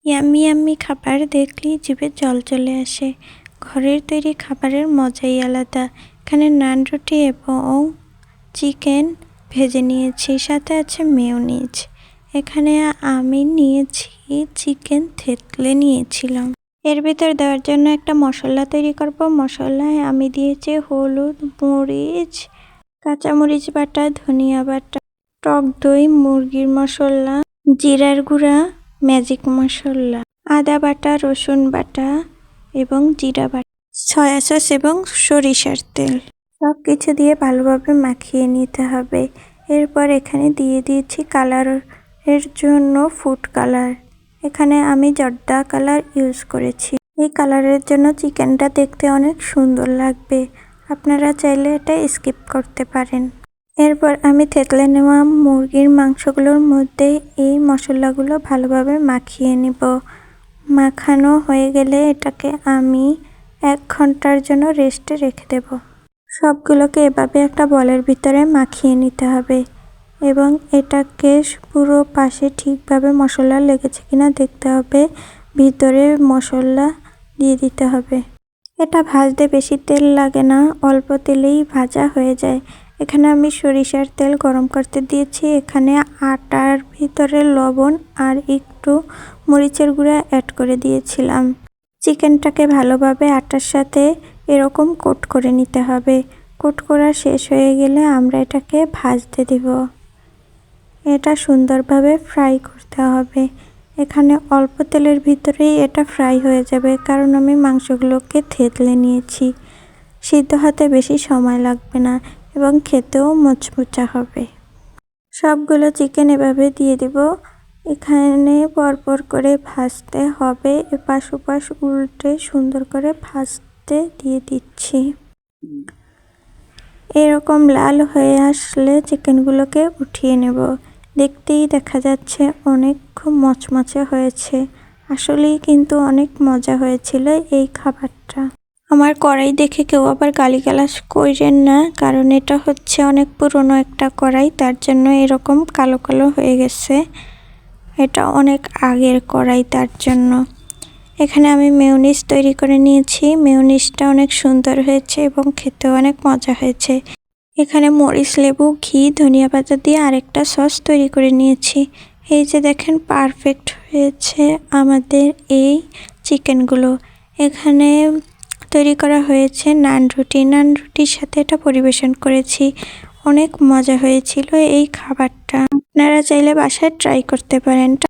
Yummy yummy খাবার দেখলেই জিভে জল চলে আসে। ঘরের তৈরি খাবারের মজাই আলাদা। এখানে নান রুটি এবং চিকেন ভেজে নিয়েছি, সাথে আছে মেয়োনিজ। এখানে আমি নিয়েছি চিকেন থেতলে নিয়েছিলাম। এর ভিতর দেওয়ার জন্য একটা মশলা তৈরি করব। মশলায় আমি দিয়েছি হলুদ, মরিচ, কাঁচামরিচ বাটা, ধনিয়া বাটা, টক দই, মুরগির মশলা, জিরার গুঁড়া, ম্যাজিক মশলা, আদা বাটা, রসুন বাটা এবং জিরা বাটা, সয়া সস এবং সরিষার তেল। সব কিছু দিয়ে ভালোভাবে মাখিয়ে নিতে হবে। এরপর এখানে দিয়ে দিয়েছি কালারের জন্য ফুড কালার। এখানে আমি জর্দা কালার ইউজ করেছি। এই কালারের জন্য চিকেনটা দেখতে অনেক সুন্দর লাগবে। আপনারা চাইলে এটা স্কিপ করতে পারেন। এরপর আমি থেতলে নেওয়া মুরগির মাংসগুলোর মধ্যে এই মশলাগুলো ভালোভাবে মাখিয়ে নিব। মাখানো হয়ে গেলে এটাকে আমি 1 ঘন্টার জন্য রেস্টে রেখে দেব। সবগুলোকে এভাবে একটা বলের ভিতরে মাখিয়ে নিতে হবে এবং এটাকে পুরো পাশে ঠিকভাবে মশলা লেগেছে কিনা দেখতে হবে। ভিতরে মশলা দিয়ে দিতে হবে। এটা ভাজতে বেশি তেল লাগে না, অল্প তেলেই ভাজা হয়ে যায়। এখানে আমি সরিষার তেল গরম করতে দিয়েছি। এখানে আটার ভিতরে লবণ আর একটু মরিচের গুঁড়া অ্যাড করে দিয়েছিলাম। চিকেনটাকে ভালোভাবে আটার সাথে এরকম কোট করে নিতে হবে। কোট করা শেষ হয়ে গেলে আমরা এটাকে ভাজতে দিব। এটা সুন্দরভাবে ফ্রাই করতে হবে। এখানে অল্প তেলের ভিতরেই এটা ফ্রাই হয়ে যাবে, কারণ আমি মাংসগুলোকে থেতলে নিয়েছি। সিদ্ধ হতে বেশি সময় লাগবে না এবং খেতেও মুচমুচা হবে। সবগুলো চিকেন এভাবে দিয়ে দিব। এখানে পরপর করে ভাজতে হবে। এপাশ ওপাশ উল্টে সুন্দর করে ভাজতে দিয়ে দিচ্ছি। এরকম লাল হয়ে আসলে চিকেনগুলোকে উঠিয়ে নেব। দেখতেই দেখা যাচ্ছে অনেক মচমচে হয়েছে। আসলেই কিন্তু অনেক মজা হয়েছিল এই খাবারটা। আমার কড়াই দেখে কেউ আবার গালিগালাজ কইরেন না, কারণ এটা হচ্ছে অনেক পুরনো একটা কড়াই, তার জন্য এরকম কালো কালো হয়ে গেছে। এটা অনেক আগের কড়াই, তার জন্য। এখানে আমি মেয়োনিজ তৈরি করে নিয়েছি। মেয়োনিজটা অনেক সুন্দর হয়েছে এবং খেতেও অনেক মজা হয়েছে। এখানে মরিচ, লেবু, ঘি, ধনিয়া পাতা দিয়ে আরেকটা সস তৈরি করে নিয়েছি। এই যে দেখেন, পারফেক্ট হয়েছে আমাদের এই চিকেনগুলো। এখানে তৈরি করা হয়েছে নান রুটি। নান রুটির সাথে এটা পরিবেশন করেছি। অনেক মজা হয়েছিল এই খাবারটা। আপনারা চাইলে বাসায় ট্রাই করতে পারেন।